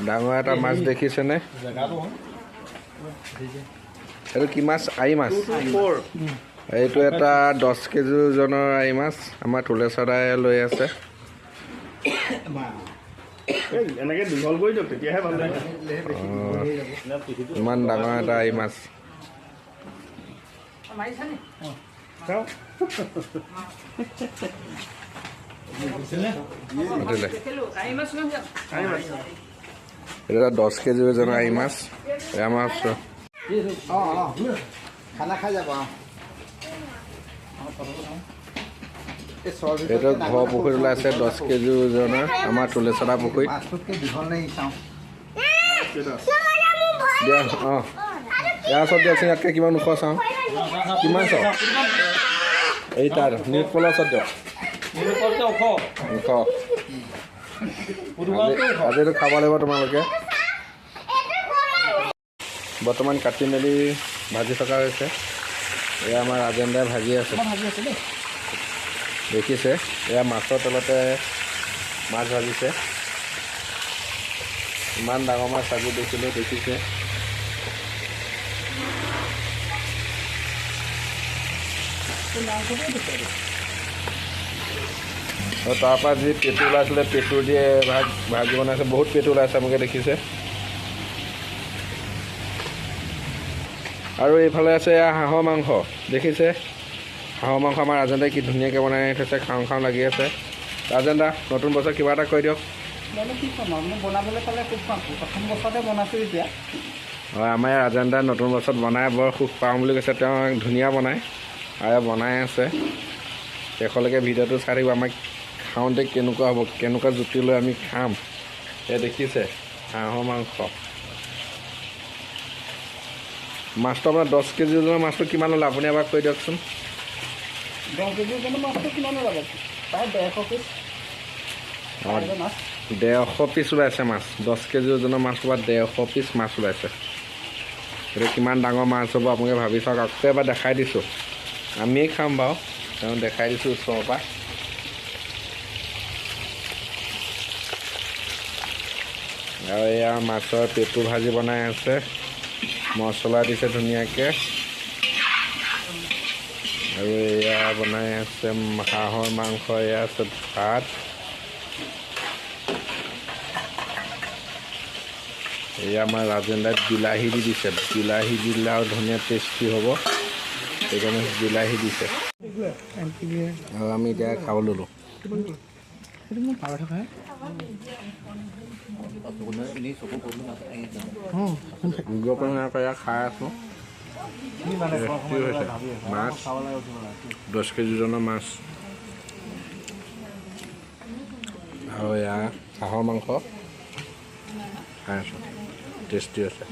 ডাঙৰ এটা মাছ দেখিছেনে এইটো কি মাছ আই মাছ এইটো এটা 10 কেজি ওজনৰ আই মাছ আমাৰ তুলেশ্বৰাই লৈ আছে এনেকৈ দীঘল কৰি দিয়ক তেতিয়াহে ভাল লাগে ইমান ডাঙৰ এটা আই মাছ এটা 10 কেজি ওজনৰ আই মাছ এয়া মাছ খানা খাই যাব এইটো ঘৰ পুখুৰীত ওলাইছে 10 কেজি ওজনৰ আমাৰ তুলেশ্বৰা পুখুৰীত দিয়া ইয়াৰ ওচৰত দিয়কচোন ইয়াতকৈ কিমান ওখ চাওঁ কিমান চাওঁ এই তাৰ নিৰুৎপলৰ ওচৰত দিয়ক ওখ আজিতো খাব লাগিব তোমালোকে বৰ্তমান কাটি মেলি ভাজি থকা হৈছে এয়া আমাৰ ৰাজেন্দ্ৰাই ভাজি আছে দেখিছে এয়া মাছৰ তলতে মাছ ভাজিছে ইমান ডাঙৰ মাছ আজি দেখিলোঁ দেখিছে আৰু তাৰপৰা যি পেটু ওলাইছিলে পেটু দিয়ে ভাজি বনাইছে বহুত পেটু ওলাইছে আপোনালোকে দেখিছে আৰু এইফালে আছে হাঁহৰ মাংস দেখিছে হাঁহৰ মাংস আমাৰ ৰাজেন্দ্ৰাই কি ধুনীয়াকৈ বনাই থৈছে খাওঁ খাওঁ লাগি আছে ৰাজেন্দ্ৰা নতুন বছৰ কিবা এটা কৈ দিয়ক হয় আমাৰ ৰাজেন্দ্ৰাই নতুন বছৰত বনাই বৰ সুখ পাওঁ বুলি কৈছে তেওঁ ধুনীয়া বনায় আৰু বনাই আছে শেষলৈকে ভিডিঅ'টো চাই থাকিব আমাক খাওঁতে কেনেকুৱা হ'ব কেনেকুৱা জুতি লৈ আমি খাম এই দেখিছে হাঁহৰ মাংস মাছটো আপোনাৰ 10 কেজি ওজনৰ মাছটো কিমান ওলাব আপুনি এবাৰ কৈ দিয়কচোন 10 কেজি ওজনৰ মাছটো কিমান ওলাব প্ৰায় 150 পিচ 150 পিচ ওলাইছে মাছ 10 কেজি ওজনৰ মাছ ক'ৰবাত 150 পিচ মাছ ওলাইছে এইটো কিমান ডাঙৰ মাছ হ'ব আপোনালোকে ভাবি চাওক আকৌ এবাৰ দেখাই দিছোঁ আমিয়ে খাম বাৰু তেওঁ দেখাই দিছোঁ ওচৰৰ পৰা আৰু এয়া মাছৰ পেটু ভাজি বনাই আছে মছলা দিছে ধুনীয়াকৈ আৰু এয়া বনাই আছে হাঁহৰ মাংস এয়া আছে ভাত এয়া আমাৰ ৰাজেন্দ্ৰাই বিলাহী দি দিছে বিলাহী দিলে আৰু ধুনীয়া টেষ্টি হ'ব সেইকাৰণে বিলাহী দিছে আৰু আমি এতিয়া খাব ল'লোঁ খাই আছোঁ মাছ 10 কেজি ওজনৰ মাছ আৰু এয়া হাঁহৰ মাংস খাই আছোঁ টেষ্টি আছে